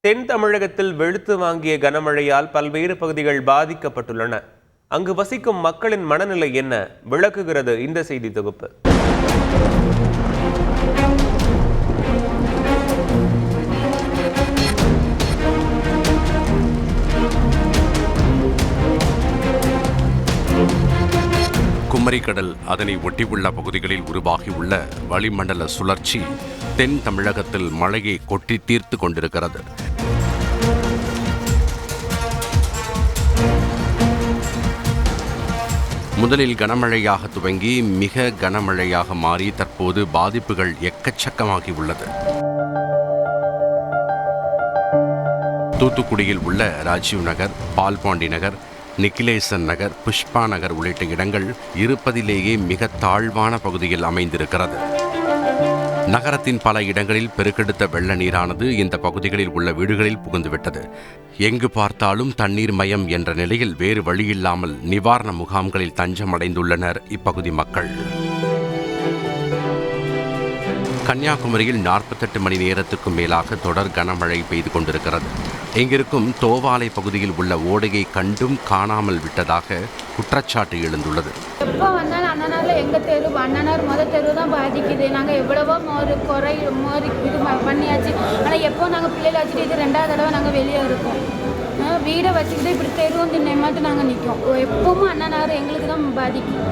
தென் தமிழகத்தில் வெளுத்து வாங்கிய கனமழையால் பல்வேறு பகுதிகள் பாதிக்கப்பட்டுள்ளன. அங்கு வசிக்கும் மக்களின் மனநிலை என்ன விளக்குகிறது இந்த செய்தி தொகுப்பு. குமரிக்கடல் அதனை ஒட்டியுள்ள பகுதிகளில் உருவாகியுள்ள வளிமண்டல சுழற்சி தென் தமிழகத்தில் மழையை கொட்டி தீர்த்து கொண்டிருக்கிறது. முதலில் கனமழையாக துவங்கி மிக கனமழையாக மாறி தற்போது பாதிப்புகள் எக்கச்சக்கமாகி உள்ளது. தூத்துக்குடியில் உள்ள ராஜீவ் நகர், பால்பாண்டி நகர், நிக்கிலேசன் நகர், புஷ்பா நகர் உள்ளிட்ட இடங்கள் இருப்பதிலேயே மிக தாழ்வான பகுதியில் அமைந்திருக்கிறது. நகரத்தின் பல இடங்களில் பெருக்கெடுத்த வெள்ள நீரானது இந்த பகுதிகளில் உள்ள வீடுகளில் புகுந்துவிட்டது. எங்கு பார்த்தாலும் தண்ணீர் மயம் என்ற நிலையில் வேறு வழியில்லாமல் நிவாரண முகாம்களில் தஞ்சமடைந்துள்ளனர் இப்பகுதி மக்கள். கன்னியாகுமரியில் 48 மணி நேரத்துக்கும் மேலாக தொடர் கனமழை பெய்து கொண்டிருக்கிறது. இங்கிருக்கும் தோவாலை பகுதியில் உள்ள ஓடையை கண்டும் காணாமல் விட்டதாக குற்றச்சாட்டு எழுந்துள்ளது. எப்போ வந்தாலும் அண்ணனாரில் எங்கள் தெரு அண்ணனார் முதல் தெரு தான் பாதிக்குது. நாங்கள் எவ்வளவோ இது பண்ணியாச்சு. ஆனால் எப்போ நாங்கள் பிள்ளைகளை வச்சுட்டு இது 2வது தடவை நாங்கள் வெளியே இருக்கோம். வீடை வச்சுக்கிட்டு இப்படி தெரு வந்து நேமாட்டு நாங்கள் நிற்கும். எப்பவும் அண்ணனார் எங்களுக்கு தான் பாதிக்கும்.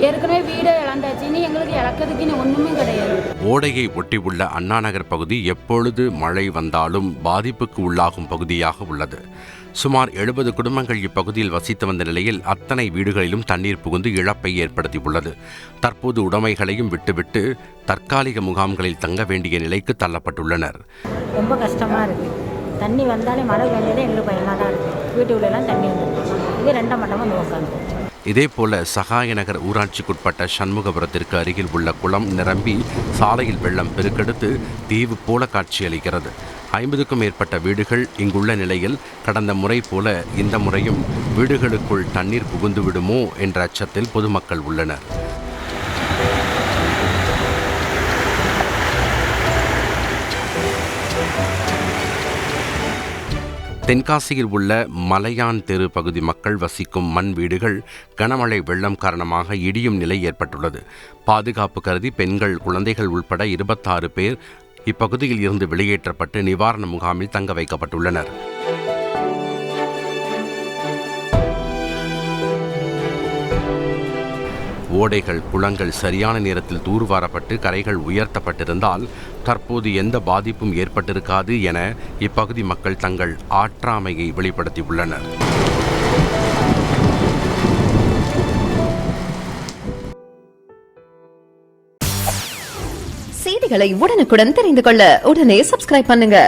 ஏற்கனவே வீடை இழந்தாச்சு, இனி எங்களுக்கு இழக்கிறதுக்கு இனி ஒன்றுமே கிடையாது. ஓடையை ஒட்டியுள்ள அண்ணா நகர் பகுதி எப்பொழுது மழை வந்தாலும் பாதிப்புக்கு உள்ளாகும் பகுதியாக உள்ளது. சுமார் 70 குடும்பங்கள் இப்பகுதியில் வசித்து வந்த நிலையில் அத்தனை வீடுகளிலும் தண்ணீர் புகுந்து இழப்பை ஏற்படுத்தியுள்ளது. தற்போது உடைமைகளையும் விட்டுவிட்டு தற்காலிக முகாம்களில் தங்க வேண்டிய நிலைக்கு தள்ளப்பட்டுள்ளனர். ரொம்ப கஷ்டமாக இருக்குது. தண்ணி வந்தாலே மழை வேண்டியதே எங்களுக்கு பயமாக தான் இருக்குது. வீட்டுக்குள்ளெல்லாம் தண்ணி வந்துருக்கு. இது 2 மண்டபம் உட்காந்து. இதேபோல சகாய நகர் ஊராட்சிக்குட்பட்ட சண்முகபுரத்திற்கு அருகில் உள்ள குளம் நிரம்பி சாலையில் வெள்ளம் பெருக்கெடுத்து தீவு போல காட்சியளிக்கிறது. 50க்கும் மேற்பட்ட வீடுகள் இங்குள்ள நிலையில் கடந்த முறை போல இந்த முறையும் வீடுகளுக்குள் தண்ணீர் புகுந்து விடுமோ என்ற அச்சத்தில் பொதுமக்கள் உள்ளனர். தென்காசியில் உள்ள மலையான் தெரு பகுதி மக்கள் வசிக்கும் மண் வீடுகள் கனமழை வெள்ளம் காரணமாக இடியும் நிலை ஏற்பட்டுள்ளது. பாதுகாப்பு கருதி பெண்கள், குழந்தைகள் உட்பட 26 பேர் இப்பகுதியில் இருந்து வெளியேற்றப்பட்டு நிவாரண முகாமில் தங்க வைக்கப்பட்டுள்ளனர். ஓடைகள், குளங்கள் சரியான நேரத்தில் தூர்வாரப்பட்டு கரைகள் உயர்த்தப்பட்டிருந்தால் தற்போது எந்த பாதிப்பும் ஏற்பட்டிருக்காது என இப்பகுதி மக்கள் தங்கள் ஆற்றாமையை வெளிப்படுத்தியுள்ளனர். செய்திகளை உடனுக்குடன் தெரிந்து கொள்ள உடனே சப்ஸ்கிரைப் பண்ணுங்க.